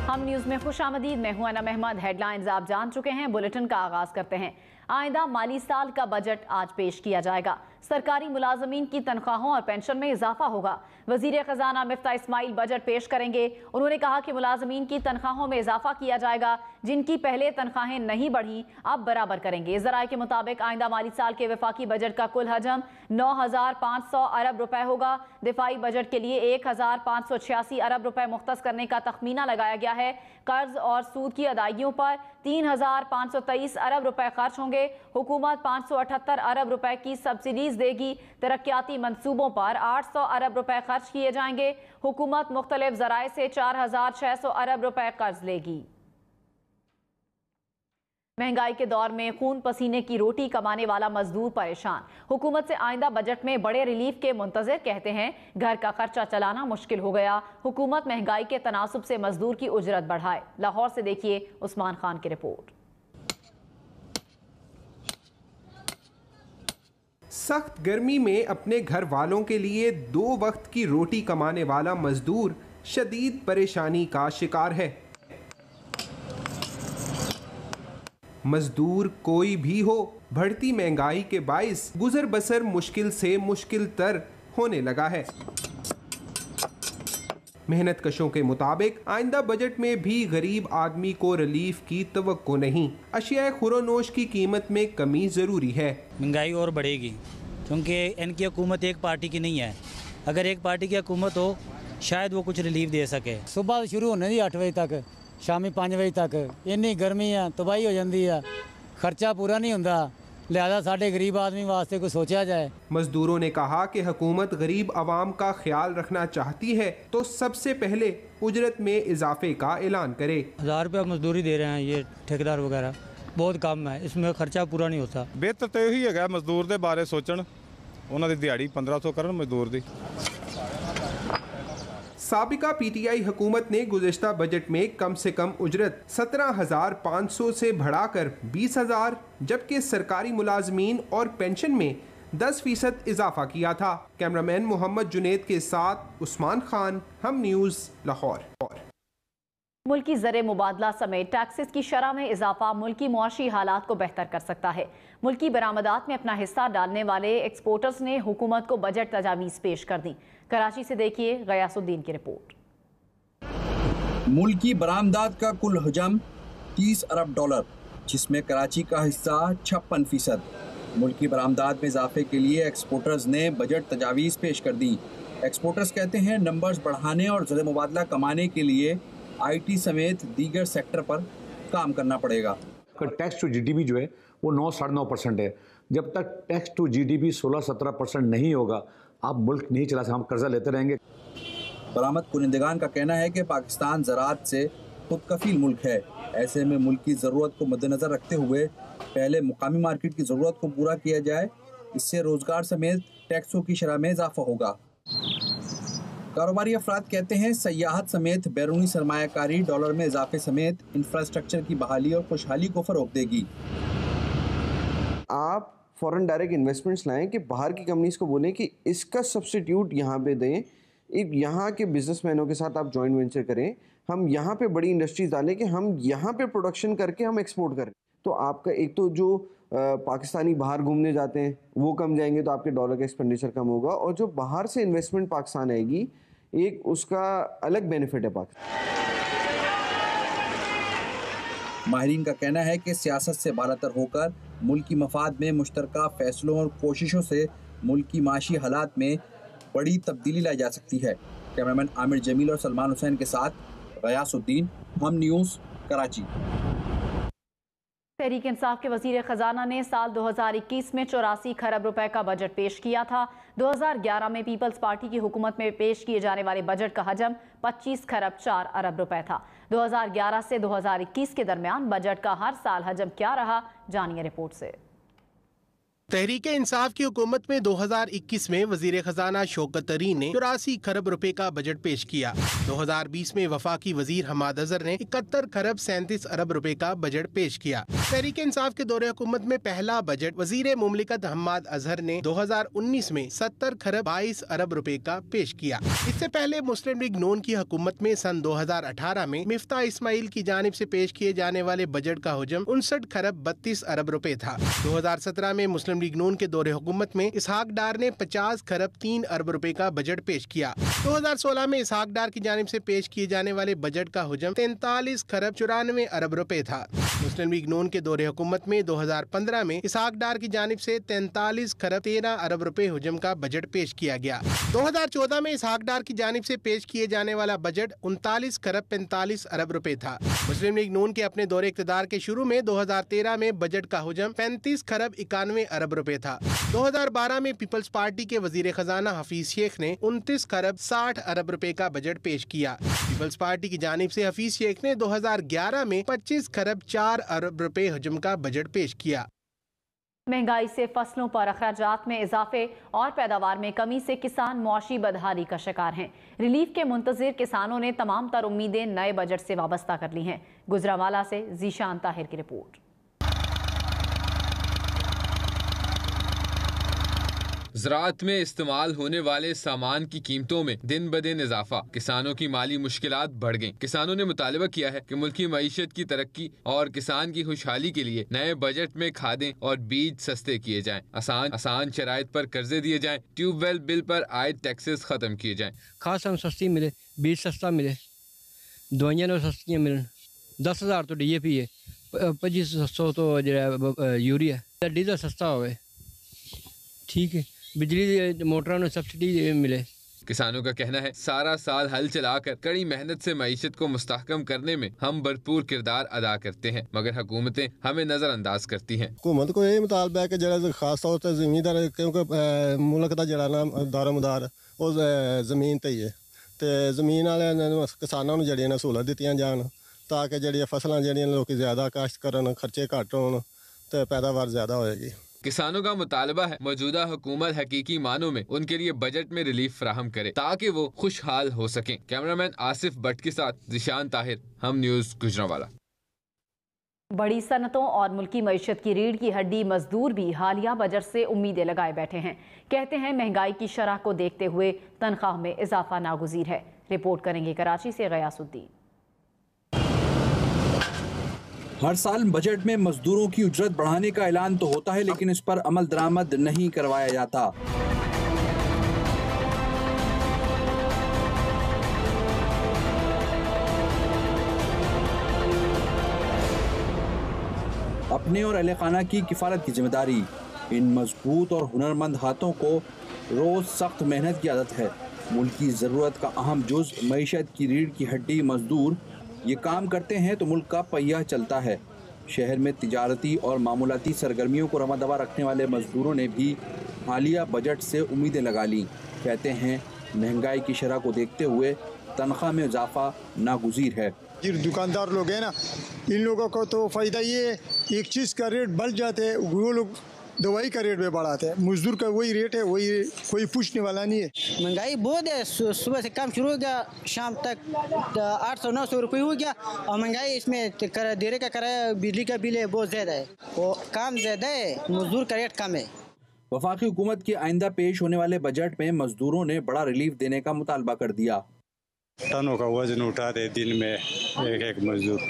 हम न्यूज में खुशामदीद। मैं हूं अनम अहमद। हेडलाइंस आप जान चुके हैं, बुलेटिन का आगाज करते हैं। आइंदा माली साल का बजट आज पेश किया जाएगा। सरकारी मुलाजमीन की तनख्वाहों और पेंशन में इजाफा होगा। वजीर खजाना मिफ्ता इस्माइल बजट पेश करेंगे। उन्होंने कहा कि मुलाजमीन की तनख्वाहों में इजाफा किया जाएगा। जिनकी पहले तनख्वाहें नहीं बढ़ी अब बराबर करेंगे। जराये के मुताबिक आइंदा माली साल के वफाकी बजट का कुल हजम 9,500 अरब रुपए होगा। दिफाई बजट के लिए 1,586 अरब रुपए मुख्तस करने का तखमीना लगाया गया है। कर्ज और सूद की अदायगियों पर 3,523 अरब रुपए खर्च होंगे। हुकूमत 578 अरब रुपए की सब्सिडीज देगी। तरक्याती मंसूबों पर 800 अरब रुपए खर्च किए जाएंगे। हुकूमत मुख्तलिफ जराए से 4,600 अरब रुपए कर्ज लेगी। महंगाई के दौर में खून पसीने की रोटी कमाने वाला मजदूर परेशान। हुकूमत से आइंदा बजट में बड़े रिलीफ के मुंतजर। कहते हैं घर का खर्चा चलाना मुश्किल हो गया। हुकूमत महंगाई के तनासुब से मजदूर की उजरत बढ़ाए। लाहौर से देखिए उस्मान खान की रिपोर्ट। सख्त गर्मी में अपने घर वालों के लिए 2 वक्त की रोटी कमाने वाला मजदूर शदीद परेशानी का शिकार है। मजदूर कोई भी हो, बढ़ती महंगाई के बाइस गुजर बसर मुश्किल से मुश्किल तर होने लगा है। मेहनत कशों के मुताबिक आइंदा बजट में भी गरीब आदमी को रिलीफ की तवक्को नहीं। अशिया खुरोनोश की कीमत में कमी जरूरी है। महंगाई और बढ़ेगी क्योंकि इनकी हुकूमत एक पार्टी की नहीं है। अगर एक पार्टी की हुकूमत हो शायद वो कुछ रिलीफ दे सके। सुबह शुरू होने दी 8 बजे तक, शामी 5 बजे तक। इन्नी गर्मी है, तबाही हो जाती है, खर्चा पूरा नहीं होता। लिहाजा साढ़े गरीब आदमी वास्ते कुछ सोचा जाए। मजदूरों ने कहा कि हुकूमत गरीब आवाम का ख्याल रखना चाहती है तो सबसे पहले उजरत में इजाफे का ऐलान करे। 1000 रुपया मजदूरी दे रहे हैं ये ठेकेदार वगैरह, बहुत कम है, इसमें खर्चा पूरा नहीं होता। बेहतर तो यही है मजदूर के बारे सोचन, उन्होंने दिहाड़ी 1500 करन मजदूर दी। साबिका पीटीआई हुकूमत ने गुज़िश्ता बजट में कम से कम उजरत 17,500 से बढ़ाकर 20,000, जबकि सरकारी मुलाजमीन और पेंशन में 10% इजाफा किया था। कैमरामैन मोहम्मद जुनेद के साथ उस्मान खान, हम न्यूज़, लाहौर। मुल्की ज़र मुबादला समेत टैक्सेस की शरह में इजाफा मुल्की मुआशी हालात को बेहतर कर सकता है। मुल्की बरामदात में अपना हिस्सा डालने वाले एक्सपोर्टर्स ने हुकूमत को बजट तजावीज़ पेश कर दी। कराची से देखिए गयासुद्दीन की रिपोर्ट। मुल्की बरामदात का कुल हजम 30 अरब डॉलर, जिसमें कराची का हिस्सा 56%। मुल्की बरामदात में इजाफे के लिए एक्सपोर्टर्स ने बजट तजावीज़ पेश कर दी। एक्सपोर्टर्स कहते हैं नंबर्स बढ़ाने और ज़र मुबादला कमाने के लिए IT समेत दीगर सेक्टर पर काम करना पड़ेगा। टैक्स टू GDP जो है वो 9-9.5% है। जब तक टैक्स टू GDP 16-17% नहीं होगा आप मुल्क नहीं चला सकते, हम कर्जा लेते रहेंगे। बरामद कुनिंदगान का कहना है कि पाकिस्तान ज़राअत से खुद कफील मुल्क है। ऐसे में मुल्क की ज़रूरत को मद्देनज़र रखते हुए पहले मुकामी मार्केट की ज़रूरत को पूरा किया जाए। इससे रोज़गार समेत टैक्सों की शरह में इजाफा होगा। कारोबारी अफराद कहते हैं सयाहत समेत बैरूनी सरमायाकारी डॉलर में इजाफे समेत इंफ्रास्ट्रक्चर की बहाली और खुशहाली को फ़रोग़ देगी। आप फॉरेन डायरेक्ट इन्वेस्टमेंट्स लाएं कि बाहर की कंपनीज को बोलें कि इसका सब्स्टिट्यूट यहाँ पे दें। एक यहाँ के बिजनेसमैनों के साथ आप जॉइंट वेंचर करें, हम यहाँ पे बड़ी इंडस्ट्रीज डालें कि हम यहाँ पे प्रोडक्शन करके हम एक्सपोर्ट करें। तो आपका एक तो जो पाकिस्तानी बाहर घूमने जाते हैं वो कम जाएंगे, तो आपके डॉलर का एक्सपेंडिचर कम होगा, और जो बाहर से इन्वेस्टमेंट पाकिस्तान आएगी एक उसका अलग बेनिफिट है पाकिस्तान। माहिरीन का कहना है कि सियासत से बालातर होकर मुल्की मफाद में मुश्तरका फैसलों और कोशिशों से मुल्की माशी हालात में बड़ी तब्दीली लाई जा सकती है। कैमरामैन आमिर जमील और सलमान हुसैन के साथ गयासुद्दीन, हम न्यूज़, कराची। तहरीक इंसाफ के वजीर खजाना ने साल 2021 में 84 खरब रुपए का बजट पेश किया था। 2011 में पीपल्स पार्टी की हुकूमत में पेश किए जाने वाले बजट का हजम 25 खरब 4 अरब रुपए था। 2011 से 2021 के दरमियान बजट का हर साल हजम क्या रहा, जानिए रिपोर्ट से। तहरीके इंसाफ की हुकूमत में 2021 में वजीर खजाना शौकत तरीन ने 84 खरब रुपए का बजट पेश किया। 2020 में वफाकी वजीर हमाद अजहर ने 71 खरब 37 अरब रुपए का बजट पेश किया। तहरीके इंसाफ के दौरे हुकूमत में पहला बजट वजीर मुमलिकत हमाद अजहर ने 2019 में 70 खरब 22 अरब रुपए का पेश किया। इससे पहले मुस्लिम लीग नून की हुकूमत में सन 2018 में मिफ्ता इस्माइल की जानिब से पेश किए जाने वाले बजट का हुजम 59 खरब 32 अरब रुपए था। 2017 में मुस्लिम लीग नून के दौरे हुकूमत में इसहाक डार ने 50 खरब 3 अरब रुपए का बजट पेश किया। 2016 में इसहाक डार की जानिब से पेश किए जाने वाले बजट का हुजम 43 खरब 94 अरब रुपए था। मुस्लिम लीग नून के दौरे हुकूमत में 2015 में इसहाक डार की जानिब से 43 खरब 13 अरब रुपए हुजम का बजट पेश किया गया। 2014 में इसहाक डार की जानिब से पेश किए जाने वाला बजट 39 खरब 45 अरब रुपए था। मुस्लिम लीग नून के अपने दौरे इक़्तिदार के शुरू में 2013 में बजट का हुजम 35 खरब 91 अरब रुपए था। 2012 में पीपल्स पार्टी के वजीर खजाना हफीज शेख ने 29 खरब 60 अरब रुपए का बजट पेश किया। पीपल्स पार्टी की जानिब से हफीज शेख ने 2011 में 25 खरब 4 अरब रुपए हुजम का बजट पेश किया। महंगाई से फसलों पर अखराजात में इजाफे और पैदावार में कमी से किसान मुआशी बदहाली का शिकार हैं। रिलीफ के मुंतजिर किसानों ने तमाम तर उम्मीदें नए बजट से वाबस्ता कर ली हैं। गुजरावाला से जीशान ताहिर की रिपोर्ट। ज़राअत में इस्तेमाल होने वाले सामान की कीमतों में दिन ब दिन इजाफा, किसानों की माली मुश्किलात बढ़ गईं। किसानों ने मुतालबा किया है कि मुल्की मईशत की तरक्की और किसान की खुशहाली के लिए नए बजट में खादें और बीज सस्ते किए जाएं, आसान शराइत पर कर्जे दिए जाएं, ट्यूबवेल बिल पर आयद टैक्सेस खत्म किए जाएं। खाद सस्ती मिले, बीज सस्ता मिले, दवाइयां सस्तियाँ मिलन। 10,000 तो DAP है, 2500 तो जो यूरिया, डीजल सस्ता हो, ठीक है, बिजली मोटरों में सब्सिडी मिले। किसानों का कहना है सारा साल हल चलाकर कड़ी मेहनत से मईशत को मुस्तहकम करने में हम भरपूर किरदार अदा करते हैं, मगर हुकूमतें हमें नज़रअंदाज करती हैं। हुकूमत को यही मुतालबा है कि जरा खास तौर पर ज़मींदार, क्योंकि मुल्क का जरा ना दारोमदार वो ज़मीन ते ही है, तो ज़मीन वाले किसानों को जड़ियां सहूलत दित्तियां जान ताकि जड़ियां फसलां जड़ियां लोग ज़्यादा काश्त करन, खर्चे घट होन तो पैदावार ज़्यादा होएगी। किसानों का मुतालबा है मौजूदा हुकूमत हकीकी मानों में उनके लिए बजट में रिलीफ फराहम करे ताकि वो खुशहाल हो सकें। कैमरामैन आसिफ भट्ट के साथ जिशान ताहिर, हम न्यूज़ गुजरांवाला। बड़ी सनतों और मुल्की मईशत की रीढ़ की हड्डी मजदूर भी हालिया बजट से उम्मीदें लगाए बैठे हैं। कहते हैं महंगाई की शरह को देखते हुए तनख्वाह में इजाफा नागुज़ीर है। रिपोर्ट करेंगे कराची से गयासुद्दीन। हर साल बजट में मजदूरों की उजरत बढ़ाने का ऐलान तो होता है, लेकिन इस पर अमल दरामद नहीं करवाया जाता। अपने और अहले खाना की किफालत की जिम्मेदारी, इन मजबूत और हुनरमंद हाथों को रोज सख्त मेहनत की आदत है। मुल्क की ज़रूरत का अहम जुज़ मईशत की रीढ़ की हड्डी मजदूर ये काम करते हैं तो मुल्क का पहिया चलता है। शहर में तिजारती और मामूलाती सरगर्मियों को रमादवा रखने वाले मजदूरों ने भी हालिया बजट से उम्मीदें लगा लीं। कहते हैं महंगाई की शरह को देखते हुए तनख्वाह में इजाफा नागुज़ीर है। जो दुकानदार लोग हैं ना, इन लोगों को तो फ़ायदा ये, एक चीज़ का रेट बढ़ जाते हैं, वो लोग दवाई का रेट भी बढ़ाते हैं। मजदूर का वही रेट है, वही कोई पूछने वाला नहीं है। महंगाई बहुत है, सुबह से काम शुरू हो गया, शाम तक 800-900 रुपये हो गया, और महंगाई इसमें देरे का किराया, बिजली का बिल है बहुत ज़्यादा है, वो काम ज़्यादा है, मजदूर का रेट कम है। वफाकी हुकूमत के आइंदा पेश होने वाले बजट में मजदूरों ने बड़ा रिलीफ देने का मुतालबा कर दिया। टनों का वजन उठा दे दिन में एक मजदूर,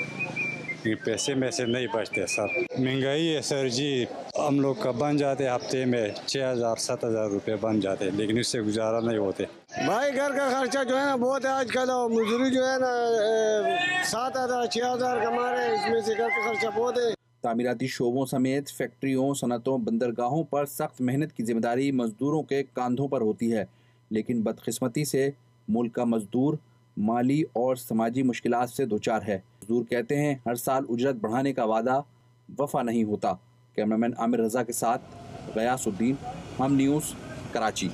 पैसे में से नहीं बचते सर। महंगाई है सर जी, हम लोग का बन जाते हफ्ते में 6,000-7,000 रुपये बन जाते, लेकिन इससे गुजारा नहीं होते। भाई घर का खर्चा जो है ना बहुत है आजकल, और मजदूरी जो है ना 7,000-6,000 कमा रहे हैं, इसमें से घर का खर्चा बहुत है। तामीराती शोबों समेत फैक्ट्रियों, सनतों, बंदरगाहों पर सख्त मेहनत की जिम्मेदारी मजदूरों के कंधों पर होती है, लेकिन बदकिस्मती से मुल्क का मजदूर माली और समाजी मुश्किलात से दोचार है। मजदूर कहते हैं हर साल उजरत बढ़ाने का वादा वफा नहीं होता। कैमरामैन आमिर रजा के साथ गयासुद्दीन, हम न्यूज़, कराची।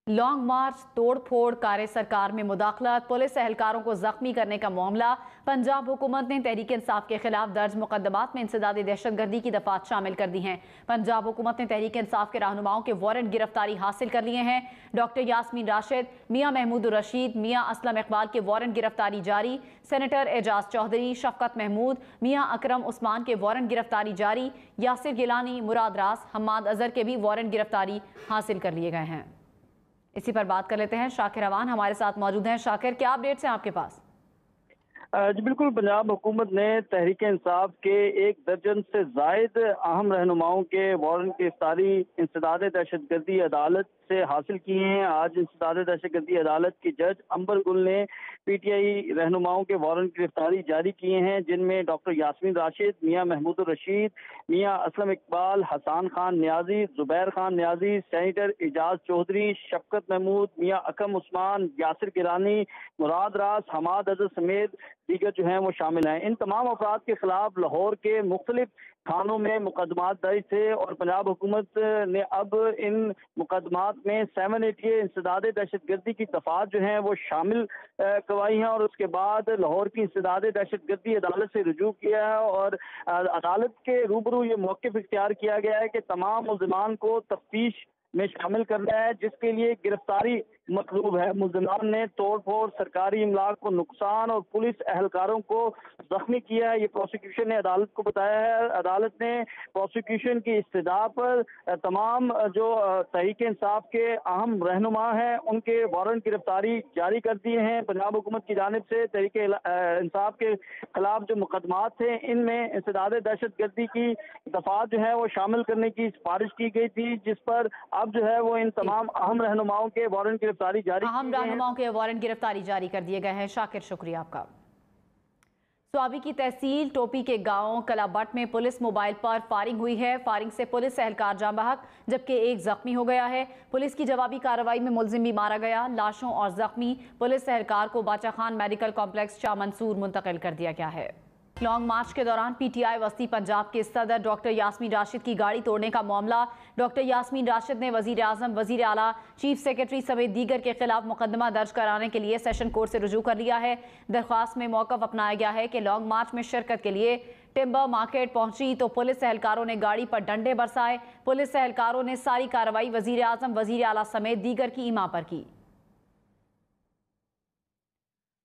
लॉन्ग मार्च, तोड़ फोड़, कार्य सरकार में मुदाखलत, पुलिस एहलकारों को जख्मी करने का मामला। पंजाब हुकूमत ने तहरीक इंसाफ के खिलाफ दर्ज मुकदमात में इंसदादी दहशतगर्दी की दफात शामिल कर दी हैं। पंजाब हुकूमत ने तहरीक इंसाफ के रहनुमाओं के वारंट गिरफ्तारी हासिल कर लिए हैं। डॉक्टर यास्मीन राशिद, मियाँ महमूद रशीद, मियाँ असलम इकबाल के वारंट गिरफ्तारी जारी। सेनेटर एजाज चौधरी, शफकत महमूद, मियाँ अकरम उस्मान के वारंट गिरफ्तारी जारी। यासिर गिलानी, मुराद रास, हम्माद अजहर के भी वारंट गिरफ्तारी हासिल कर लिए गए हैं। इसी पर बात कर लेते हैं। शाकिर अवान हमारे साथ मौजूद हैं। शाकिर, क्या अपडेट्स हैं आपके पास? जी बिल्कुल, पंजाब हुकूमत ने तहरीक इंसाफ के 1 दर्जन से जायद अहम रहनुमाओं के वारंट गिरफ्तारी इंसदाद दहशतगर्दी अदालत से हासिल किए हैं। आज इंसदाद दहशतगर्दी अदालत की जज अंबर गुल ने पीटीआई रहनुमाओं के वारंट गिरफ्तारी जारी किए हैं, जिनमें डॉक्टर यास्मीन राशिद, मियाँ महमूद रशीद, मियाँ असलम इकबाल, हसान खान न्याजी, जुबैर खान न्याजी, सेनेटर एजाज चौधरी, शफकत महमूद, मियाँ अकरम उस्मान, यासिर गिलानी, मुराद रास, हम्माद अजहर समेत दीगर जो हैं वो शामिल हैं। इन तमाम अफराद के खिलाफ लाहौर के मुख्तलिफ थानों में मुकदमात दर्ज थे और पंजाब हुकूमत ने अब इन मुकदमात में 780 इंसदाद दहशतगर्दी की दफात जो हैं वो शामिल करवाई हैं और उसके बाद लाहौर की इंसदाद दहशतगर्दी अदालत से रुजू किया है और अदालत के रूबरू ये मौक़िफ़ इख्तियार किया गया है कि तमाम मुल्ज़िमान को तफ्तीश में शामिल करना है, जिसके लिए गिरफ्तारी मतलूब है। मुल्ज़िमान ने तोड़ फोड़, सरकारी इमलाक को नुकसान और पुलिस एहलकारों को जख्मी किया है, ये प्रोसिक्यूशन ने अदालत को बताया है। अदालत ने प्रोसिक्यूशन की इस्तदा पर तमाम जो तहरीक इंसाफ के अहम रहनुमा हैं उनके वारंट गिरफ्तारी जारी कर दिए हैं। पंजाब हुकूमत की जानिब से तहरीक इंसाफ के खिलाफ जो मुकदमात थे इनमें इंसदाद दहशतगर्दी की दफात जो है वो शामिल करने की सिफारिश की गई थी, जिस पर अब जो है वो इन तमाम अहम रहनुमाओं के वारंट गिरफ्तारी जारी गिरफ्तारी जारी कर दिए गए हैं। शाकिर, शुक्रिया आपका। स्वाबी की तहसील टोपी के गांव कलाबट में पुलिस मोबाइल पर फायरिंग हुई है। फायरिंग से पुलिस एहलकार जाँ बहक जबकि एक जख्मी हो गया है। पुलिस की जवाबी कार्रवाई में मुलजिम भी मारा गया। लाशों और जख्मी पुलिस एहलकार को बाचा खान मेडिकल कॉम्प्लेक्स शाह मंसूर मुंतकिल कर दिया गया है। लॉन्ग मार्च के दौरान पीटीआई वस्ती पंजाब के सदर डॉक्टर यास्मीन राशिद की गाड़ी तोड़ने का मामला। डॉक्टर यास्मीन राशिद ने वजीर आजम, वजीर आला, चीफ सेक्रेटरी समेत दीगर के खिलाफ मुकदमा दर्ज कराने के लिए सेशन कोर्ट से रुजू कर लिया है। दरख्वास्त में मौक़िफ़ अपनाया गया है कि लॉन्ग मार्च में शिरकत के लिए टिम्बर मार्केट पहुंची तो पुलिस एहलकारों ने गाड़ी पर डंडे बरसाए। पुलिस एहलकारों ने सारी कार्रवाई वजीर आजम, वजीर आला समेत दीगर की इमा पर की।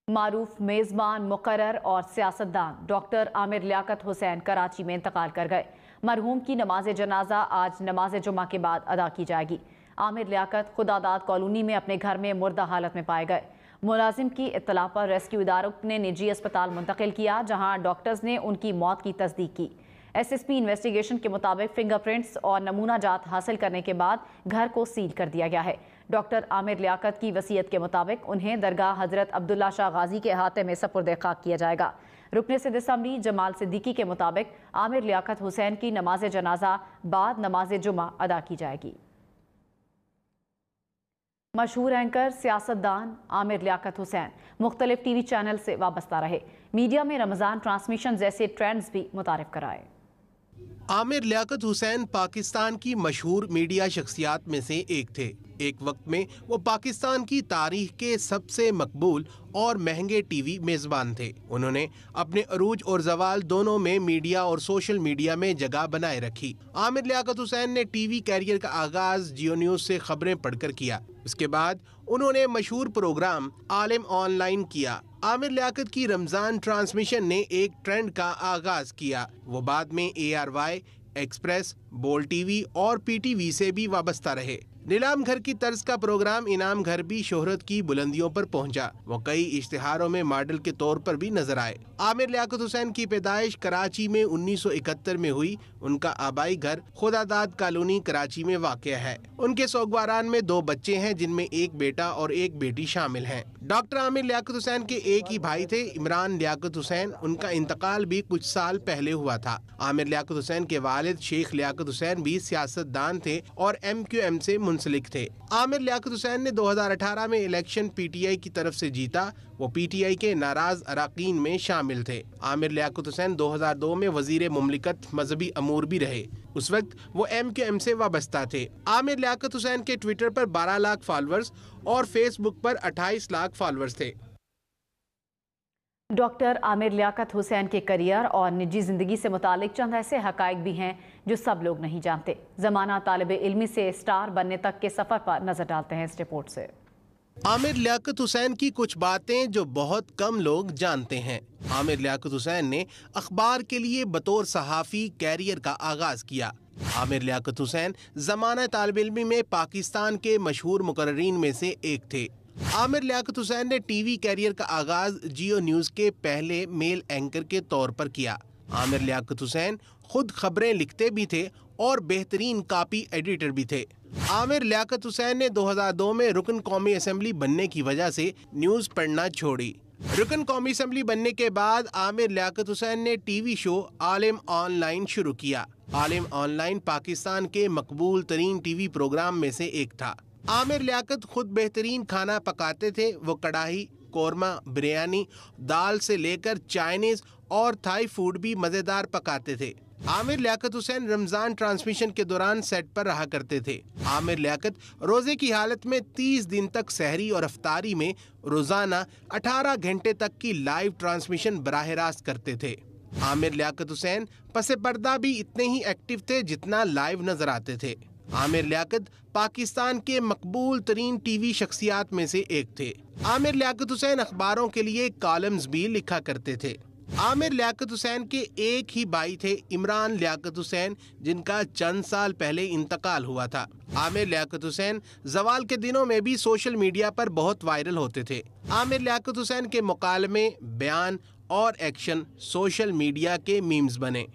मारूफ मेज़बान, मुकर्रर और सियासतदान डॉक्टर आमिर लियाकत हुसैन कराची में इंतकाल कर गए। मरहूम की नमाज जनाजा आज नमाज जुमा के बाद अदा की जाएगी। आमिर लियाकत खुदादाद कॉलोनी में अपने घर में मुर्दा हालत में पाए गए। मुलाजिम की इत्तला पर रेस्क्यू इदारों ने निजी अस्पताल मुंतकिल किया, जहां डॉक्टर्स ने उनकी मौत की तस्दीक की। एसएसपी इन्वेस्टिगेशन के मुताबिक फिंगरप्रिंट्स और नमूना जात हासिल करने के बाद घर को सील कर दिया गया है। डॉक्टर आमिर लियाकत की वसीयत के मुताबिक उन्हें दरगाह हजरत अब्दुल्ला शाह गाजी के अहाते में सपुर्द खाक किया जाएगा। रुकने सिद्दीक़ असम्बली जमाल सिद्दीकी के मुताबिक आमिर लियाकत हुसैन की नमाज जनाजा बाद नमाज जुमा अदा की जाएगी। मशहूर एंकर सियासतदान आमिर लियाकत हुसैन मुख्तलिफ टीवी चैनल से वाबस्ता रहे। मीडिया में रमज़ान ट्रांसमिशन जैसे ट्रेंड्स भी मुतारिफ कराए। आमिर लियाकत हुसैन पाकिस्तान की मशहूर मीडिया शख्सियात में से एक थे। एक वक्त में वो पाकिस्तान की तारीख के सबसे मकबूल और महंगे टीवी मेज़बान थे। उन्होंने अपने अरूज और जवाल दोनों में मीडिया और सोशल मीडिया में जगह बनाए रखी। आमिर लियाकत हुसैन ने टीवी कैरियर का आगाज जियो न्यूज़ से खबरें पढ़कर किया। उसके बाद उन्होंने मशहूर प्रोग्राम आलिम ऑनलाइन किया। आमिर लियाकत की रमज़ान ट्रांसमिशन ने एक ट्रेंड का आगाज किया। वो बाद में ARY, एक्सप्रेस, बोल टीवी और PTV से भी वाबस्ता रहे। नीलाम घर की तर्ज का प्रोग्राम इनाम घर भी शोहरत की बुलंदियों पर पहुंचा। वो कई इश्तिहारों में मॉडल के तौर पर भी नजर आए। आमिर लियाकत हुसैन की पैदाइश कराची में 1971 में हुई। उनका आबाई घर खुदादाद कॉलोनी कराची में वाक़या है। उनके सोगवारान में 2 बच्चे हैं, जिनमें एक बेटा और एक बेटी शामिल हैं। डॉक्टर आमिर लियाकत हुसैन के एक ही भाई थे, इमरान लियाकत हुसैन। उनका इंतकाल भी कुछ साल पहले हुआ था। आमिर लियाकत हुसैन के वालिद शेख लियाकत हुसैन भी सियासतदान थे और MQM से मुंसलिक थे। आमिर लियाकत हुसैन ने 2018 में इलेक्शन पीटीआई की तरफ से जीता। वो पीटीआई के नाराज अराकीन में शामिल थे। आमिर लियाकत हुसैन 2002 में वजीर मुमलिकत मजहबी अमूर भी रहे। उस वक्त वो MQM से वाबस्ता थे। आमिर लियाकत हुसैन के ट्विटर पर 12 लाख फॉलोअर्स और फेसबुक पर 28 लाख फॉलोअर्स थे। डॉक्टर आमिर लियाकत हुसैन के करियर और निजी जिंदगी से मुतालिक चंद ऐसे हकाइक भी हैं जो सब लोग नहीं जानते। जमाना तालिब इल्मी से स्टार बनने तक के सफर पर नजर डालते हैं इस रिपोर्ट से। आमिर लियाकत हुसैन की कुछ बातें जो बहुत कम लोग जानते हैं। आमिर लियाकत हुसैन ने अखबार के लिए बतौर सहाफ़ी कैरियर का आगाज किया। आमिर लियाकत हुसैन जमाना तालिब इल्मी में पाकिस्तान के मशहूर मुकर्रीन में से एक थे। आमिर लियाकत हुसैन ने टीवी कैरियर का आगाज जियो न्यूज़ के पहले मेल एंकर के तौर पर किया। आमिर लियाकत हुसैन खुद खबरें लिखते भी थे और बेहतरीन कॉपी एडिटर भी थे। आमिर लियाकत हुसैन ने 2002 में रुकन कौमी असम्बली बनने की वजह से न्यूज़ पढ़ना छोड़ी। रुकन कौमी असम्बली बनने के बाद आमिर लियाकत हुसैन ने टीवी शो आलिम ऑनलाइन शुरू किया। आलिम ऑनलाइन पाकिस्तान के मकबूल तरीन टीवी प्रोग्राम में से एक था। आमिर लियाकत खुद बेहतरीन खाना पकाते थे। वो कढ़ाई, कोरमा, बिरयानी, दाल से लेकर चाइनीज और थाई फूड भी मज़ेदार पकाते थे। आमिर लियाकत हुसैन रमज़ान ट्रांसमिशन के दौरान सेट पर रहा करते थे। आमिर लियाकत रोज़े की हालत में 30 दिन तक सहरी और अफ्तारी में रोज़ाना 18 घंटे तक की लाइव ट्रांसमिशन बराह रास्त करते थे। आमिर लियाकत हुसैन पसे पर्दा भी इतने ही एक्टिव थे जितना लाइव नजर आते थे। आमिर लियाकत पाकिस्तान के मकबूल तरीन टीवी शख्सियात में से एक थे। आमिर लियाकत हुसैन अखबारों के लिए कॉलम्स भी लिखा करते थे। आमिर लियाकत हुसैन के एक ही भाई थे, इमरान लियाकत हुसैन, जिनका चंद साल पहले इंतकाल हुआ था। आमिर लियाकत हुसैन जवाल के दिनों में भी सोशल मीडिया पर बहुत वायरल होते थे। आमिर लियाकत हुसैन के मुकालमे, बयान और एक्शन सोशल मीडिया के मीम्स बने।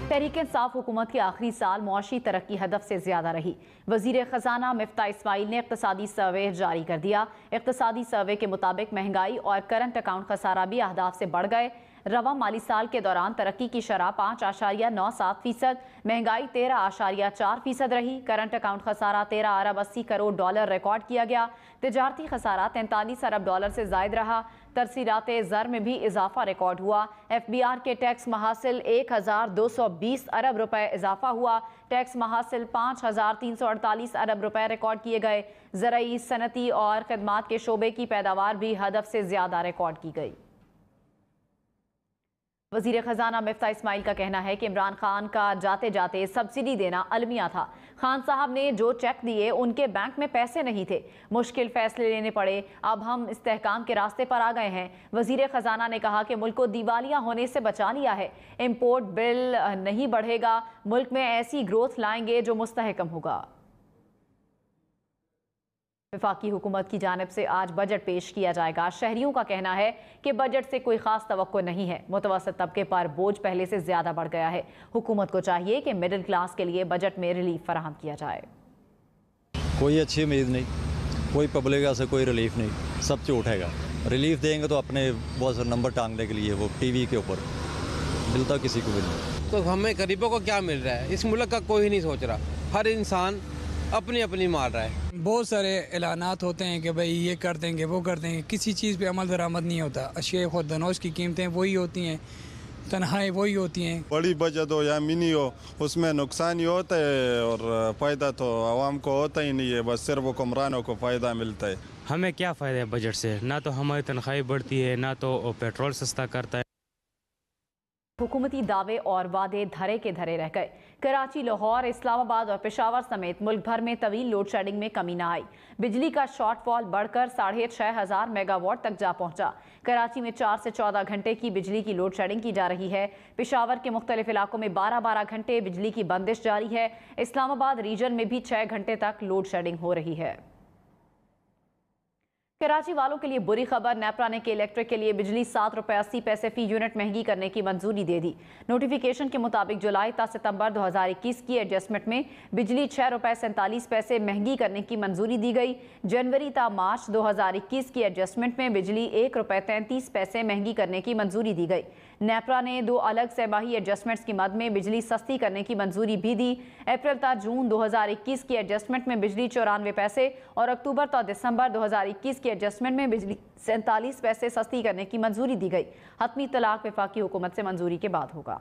तहरीक इंसाफ हुकूमत के आखिरी साल मुआशी तरक्की हदफ से ज्यादा रही। वजीर खजाना मिफ्ता इस्माइल ने इक्तसादी सर्वे जारी कर दिया। इक्तसादी सर्वे के मुताबिक महंगाई और करंट अकाउंट खसारा भी अहदाफ से बढ़ गए। रवा माली साल के दौरान तरक्की की शरह 5.97%, महंगाई 13.4% रही। करंट अकाउंट खसारा 13 अरब 80 करोड़ डॉलर रिकॉर्ड किया गया। तिजारती खसारा 43 अरब डॉलर से जायद रहा। तरसीरात ज़र में भी इजाफा रिकॉर्ड हुआ। FBR के टैक्स महासिल 1220 अरब रुपए इजाफा हुआ। टैक्स महासिल 5348 अरब रुपए रिकॉर्ड किए गए। ज़रई, सनती और खदमात के शोबे की पैदावार भी हदफ से ज्यादा रिकॉर्ड की गई। वजीर खजाना मिफ्ता इस्माइल का कहना है कि इमरान खान का जाते जाते सब्सिडी देना अलमिया था। खान साहब ने जो चेक दिए उनके बैंक में पैसे नहीं थे, मुश्किल फैसले लेने पड़े। अब हम इस्तेहकाम के रास्ते पर आ गए हैं। वजीर खजाना ने कहा कि मुल्क को दिवालिया होने से बचा लिया है। इम्पोर्ट बिल नहीं बढ़ेगा, मुल्क में ऐसी ग्रोथ लाएंगे जो मुस्तहकम होगा। वफाकी हुकूमत की जानिब से आज बजट पेश किया जाएगा। शहरियों का कहना है कि बजट से कोई खास तवक्को नहीं है। मुतवसत तबके पर बोझ पहले से ज्यादा बढ़ गया है। हुकूमत को चाहिए कि मिडिल क्लास के लिए बजट में रिलीफ फराहम किया जाए। कोई अच्छी उम्मीद नहीं, कोई पब्लिक से कोई रिलीफ नहीं, सब झूठ हैगा। रिलीफ देंगे तो अपने बहुत सारे नंबर टांगने के लिए वो टीवी के ऊपर मिलता किसी को भी नहीं। तो हमें गरीबों को क्या मिल रहा है? इस मुल्क का कोई नहीं सोच रहा। हर इंसान अपनी अपनी मार रहा है। बहुत सारे ऐलानात होते हैं कि भाई ये कर देंगे, वो कर देंगे, किसी चीज़ पे अमल दरामद नहीं होता। अशिया खुद दनोश की कीमतें वही होती हैं, तनख्वाहें वही होती हैं। बड़ी बचत हो या मिनी हो, उसमें नुकसान ही होता है और फ़ायदा तो आवाम को होता ही नहीं है। बस सिर्फ हुक्मरानों को फ़ायदा मिलता है। हमें क्या फ़ायदा है बजट से? ना तो हमारी तनख्वाहें बढ़ती है, ना तो पेट्रोल सस्ता करता है। हुकूमती दावे और वादे धरे के धरे रह गए। कराची, लाहौर, इस्लामाबाद और पेशावर समेत मुल्क भर में तवील लोड शेडिंग में कमी न आई। बिजली का शॉर्टफॉल बढ़कर 6500 मेगावाट तक जा पहुंचा। कराची में 4 से 14 घंटे की बिजली की लोड शेडिंग की जा रही है। पेशावर के मुख्तलिफ इलाकों में 12-12 घंटे बिजली की बंदिश जारी है। इस्लामाबाद रीजन में भी 6 घंटे तक लोड शेडिंग हो रही है। कराची वालों के लिए बुरी खबर, नेपरा ने के इलेक्ट्रिक के लिए बिजली 7 रुपये 80 पैसे फी यूनिट महंगी करने की मंजूरी दे दी। नोटिफिकेशन के मुताबिक जुलाई ता सितंबर 2021 की एडजस्टमेंट में बिजली 6 रुपये 47 पैसे महंगी करने की मंजूरी दी गई। जनवरी ता मार्च 2021 की एडजस्टमेंट में बिजली 1 रुपये 33 पैसे महंगी करने की मंजूरी दी गई। नेपरा ने 2 अलग सेमाही एडजस्टमेंट्स की मद में बिजली सस्ती करने की मंजूरी भी दी। अप्रैल ता जून 2021 की एडजस्टमेंट में बिजली 94 पैसे और अक्टूबर ता दिसंबर 2021 की एडजस्टमेंट में बिजली 47 पैसे सस्ती करने की मंजूरी दी गई। हतमी तलाक वफाकी हुकूमत से मंजूरी के बाद होगा।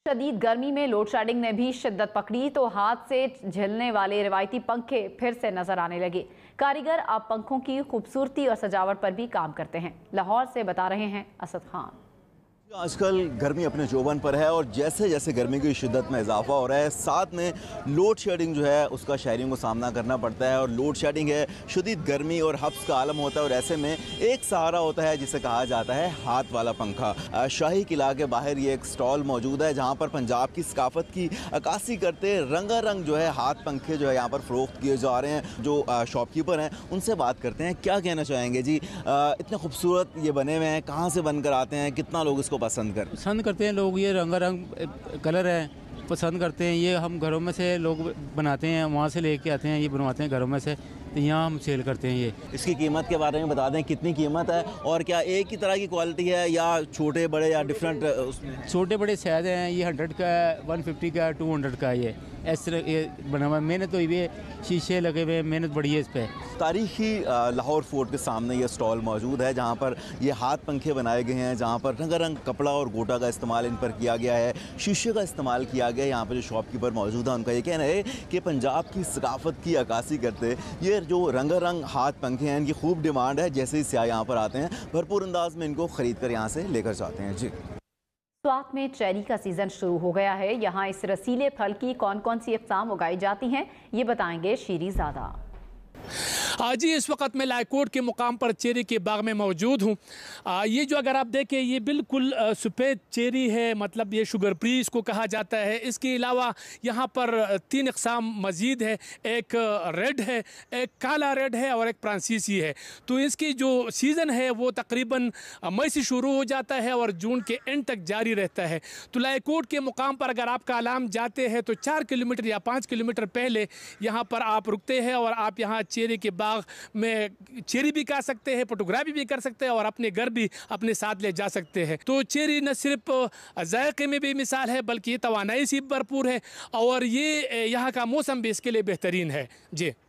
शदीद गर्मी में लोड शेडिंग ने भी शिद्दत पकड़ी तो हाथ से झेलने वाले रिवायती पंखे फिर से नजर आने लगे। कारीगर अब पंखों की खूबसूरती और सजावट पर भी काम करते हैं। लाहौर से बता रहे हैं असद खान। आजकल गर्मी अपने जोबन पर है और जैसे जैसे गर्मी की शिद्दत में इजाफा हो रहा है, साथ में लोड शेडिंग जो है उसका शहरियों को सामना करना पड़ता है। और लोड शेडिंग है, शदीद गर्मी और हब्स का आलम होता है और ऐसे में एक सहारा होता है जिसे कहा जाता है हाथ वाला पंखा। शाही किला के बाहर ये एक स्टॉल मौजूद है जहाँ पर पंजाब की सकाफत की अक्कासी करते रंगारंग जो है हाथ पंखे जो है यहाँ पर फ़रोख्त किए जा रहे हैं। जो शॉपकीपर हैं उनसे बात करते हैं, क्या कहना चाहेंगे जी? इतने खूबसूरत ये बने हुए हैं, कहाँ से बनकर आते हैं, कितना लोग इसको पसंद करते हैं? लोग ये रंगारंग कलर है पसंद करते हैं। ये हम घरों में से लोग बनाते हैं, वहाँ से लेके आते हैं, ये बनवाते हैं घरों में से, तो यहाँ हम सेल करते हैं। ये इसकी कीमत के बारे में बता दें, कितनी कीमत है और क्या एक ही तरह की क्वालिटी है या छोटे बड़े या डिफरेंट उसमें? छोटे बड़े साइज हैं, ये 100 का है, 150 का है, 200 का है। ये इस तरह ये बना हुआ, मेहनत हुई है, शीशे लगे हुए, मेहनत बड़ी है इस पर। तारीखी लाहौर फोर्ट के सामने ये स्टॉल मौजूद है जहाँ पर ये हाथ पंखे बनाए गए हैं, जहाँ पर रंगारंग कपड़ा और गोटा का इस्तेमाल इन पर किया गया है, शीशे का इस्तेमाल किया गया है। यहाँ पर जो शॉपकीपर मौजूद है उनका ये कहना है कि पंजाब की सकाफत की अक्कासी करते ये जो रंगारंग हाथ पंखे हैं इनकी खूब डिमांड है। जैसे ही सियाह यहाँ पर आते हैं भरपूर अंदाज में इनको ख़रीद कर यहाँ से लेकर जाते हैं। जी, स्वात में चेरी का सीजन शुरू हो गया है। यहाँ इस रसीले फल की कौन कौन सी अक़साम उगाई जाती हैं, ये बताएंगे शीरीज़ादा। आज ही इस वक्त मैं लाइकोट के मुकाम पर चेरी के बाग में मौजूद हूँ। ये जो अगर आप देखें ये बिल्कुल सफ़ेद चेरी है, मतलब ये शुगर फ्री इसको कहा जाता है। इसके अलावा यहाँ पर 3 अक़साम मज़ीद है, एक रेड है, एक काला रेड है और एक फ्रांसीसी है। तो इसकी जो सीज़न है वो तकरीबन मई से शुरू हो जाता है और जून के एंड तक जारी रहता है। तो लाइकोट के मुकाम पर अगर आप कालाम जाते हैं तो 4 किलोमीटर या 5 किलोमीटर पहले यहाँ पर आप रुकते हैं और आप यहाँ चेरी के बाग में चेरी भी खा सकते हैं, फोटोग्राफी भी कर सकते हैं और अपने घर भी अपने साथ ले जा सकते हैं। तो चेरी न सिर्फ जायके में भी मिसाल है बल्कि तवानाई से भरपूर है और ये यहाँ का मौसम भी इसके लिए बेहतरीन है। जी,